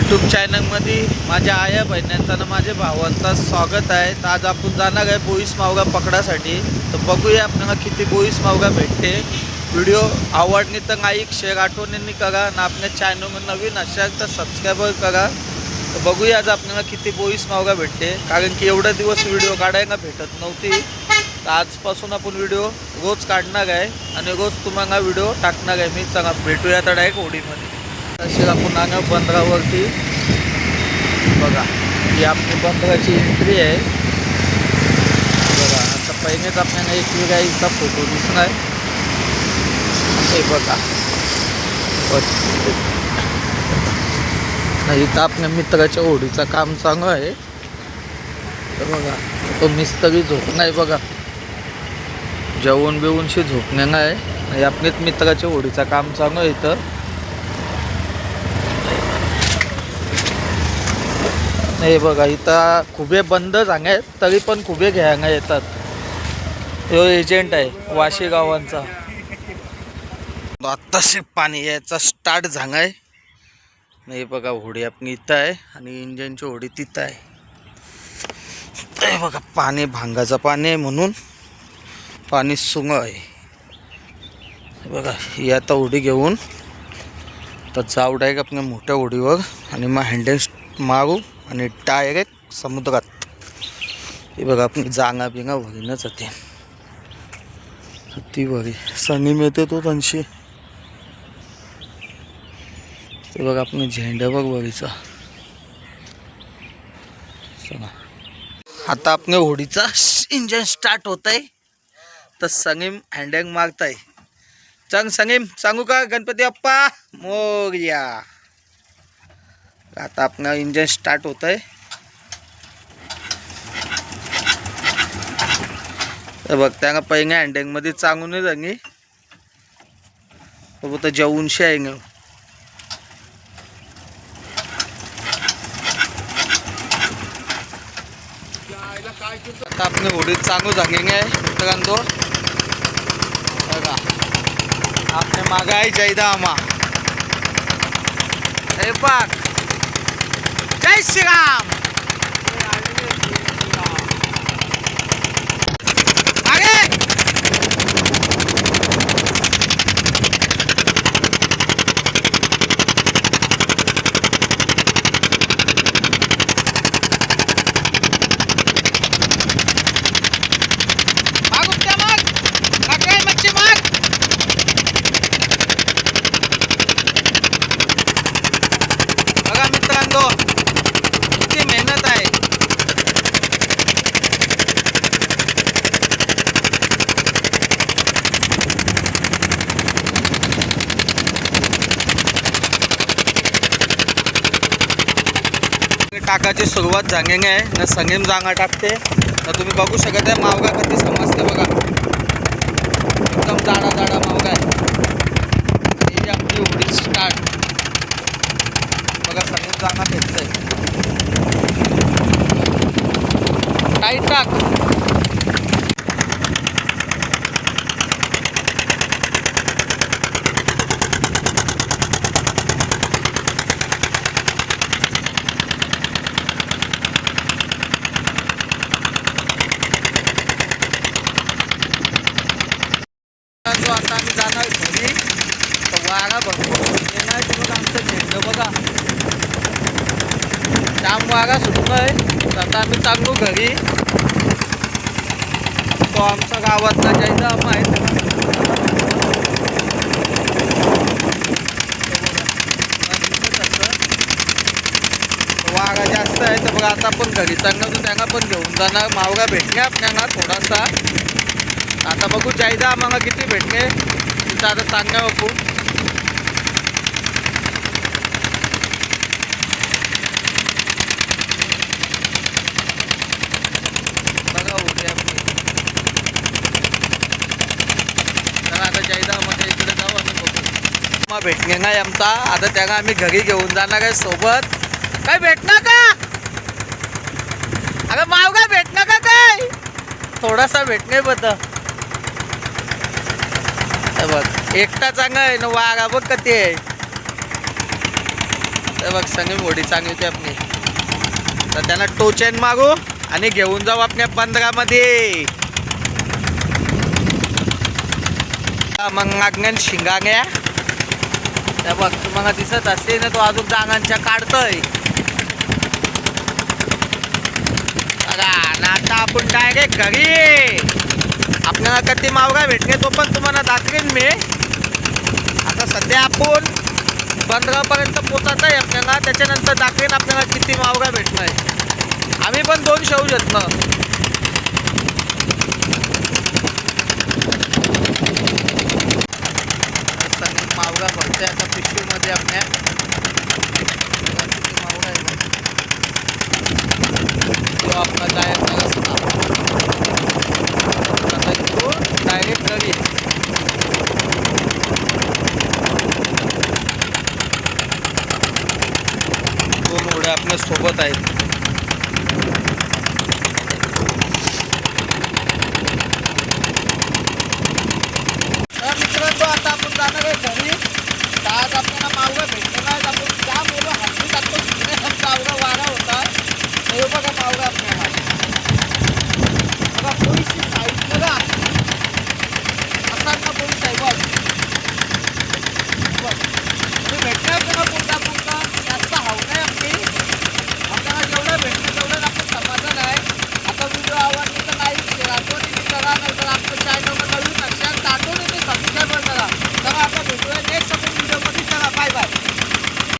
YouTube चॅनलमध्ये माझ्या आया बहिण्यांचा ना माझ्या भावांचा स्वागत आहे। तर आज आपण जाणार आहे बोईस मावगा पकडासाठी। तर बघूया आपल्याला किती बोईस मावगा भेटते। व्हिडिओ आवडली तर लाईक शेअर आठवणींनी करा ना आपल्या चॅनलवर नवीन असाल तर सबस्क्राईब करा। तर बघूया आज आपल्याला किती बोईस मावगा भेटते, कारण की एवढा दिवस व्हिडिओ काढायला भेटत नव्हती। तर आजपासून आपण व्हिडिओ रोज काढणार आहे आणि रोज तुम्हाला व्हिडिओ टाकणार आहे मी। चला भेटूया तर डायरेक्ट होडीमध्ये। तसे आपण आलो बंदरावरती। बघा ही आपली बंदराची एंट्री आहे। बघा आता पहिलेच आपल्याला एक विराईचा फोटो दिसणार हे बघा। इथं आपल्या मित्राच्या होडीचं काम चालू आहे। तर बघा तो मिस्त्री झोप नाही, बघा जेवण बिवूनशी झोपणे नाही। आपल्याच मित्राच्या होडीचं काम चालू आहे इथं। हे बघा इथं खुबे बंद झाले तरी पण खुबे घ्यायला येतात। तो एजंट आहे वाशी गावांचा। आत्ताशी पाणी यायचा स्टार्ट झालाय। हे बघा होडी आपली इथं आहे आणि इंजिनची होडी तिथं आहे। हे बघा पाणी भांगाचं पाणी आहे म्हणून पाणी सुंग आहे। हे बघा ही आता होडी घेऊन तर जाऊ डायरेक्ट आपल्या मोठ्या होडीवर आणि मग हँडल मारू आणि डायरेक्ट समुद्रात। हे बघा आपण जांगा बिंगा भरीनच जाते ती भरी सनी मिळते तो त्यांशी। ते बघा आपण झेंडा बघ भरीचा। चला आता आपल्या होडीचा इंजन स्टार्ट होत आहे। तर संगीम हँडल मारताय। चंग संगीम सांगू का गणपती बाप्पा मोरया। आता आपलं इंजन स्टार्ट होत आहे। बघ त्या पहिल्या हँडल मध्ये चांगून जागी तर जेवूनशी आहे ना। आता आपली होडी चांगू झाली आहे मित्रांनो। बघा आपल्या मागे आहे जयदा आमा। हे बघ जय श्रीराम। टाकाची सुरुवात झालेली आहे ना। संगीम जांगा टाकते तर तुम्ही बघू शकत आहे मावगा कधी समजते बघा। एकदम जाडा जाडा मावगा आहे। ही आपली होडी स्टार्ट बघा। संगीम जांगा फेकतंय टाईट टाक। आता आम्ही जाणार घरी। तर वारा भरपूर येणार ते बघा आमचं झेंडं बघा जाम वारा सुटतो आहे। तर आता आम्ही चाललो घरी। तो आमचा गावातला जायचा आम्हा आहे वारा जास्त आहे। तर बघा आता आपण घरी चाललो तर त्यांना पण घेऊन जाणार। मावगा भेटले आपल्याला थोडासा। आता बघू जायदा आम्हाला किती भेटले तिथं आता सांगा बघू। बघा होते आपली। तर आता जायदा मध्ये इकडे जाऊ आणि बघू। मग भेटणे नाही आमचा। आता त्यांना आम्ही घरी घेऊन जाणार आहे सोबत। काय भेटणार का अगं मावगा भेटणार का काय थोडासा भेटणे बद्दल। बघ एकटा चांगला आहे ना वाघा बघ कधी आहे। तर बघ संगीम होडी चांगली होती आपली. तर त्यांना टोचेन मागू आणि घेऊन जाऊ आपल्या 15मध्ये. मग मागण्यान शिंगाग्या त्या बघ तुम्हाला दिसत असते ना, तो अजून जागांच्या काढतोय बघा ना. आता आपण डायरेक्ट घरी. आपल्याला कधी मावगा भेटले तो पण तुम्हाला दाखवेन मी. आता सध्या आपण 15पर्यंत पोचायचं आहे आपल्याला. त्याच्यानंतर दाखवेन आपल्याला किती मावगा भेटणं आहे. आम्ही पण 2 शेऊ घेतलं. मावगा भरतोय आता पिशवीमध्ये आपल्या. किती मावगा आहे तो आपला जायचा रस्ता. आता इथून डायरेक्ट घरी. दोन होड्या आपल्या सोबत आहेत.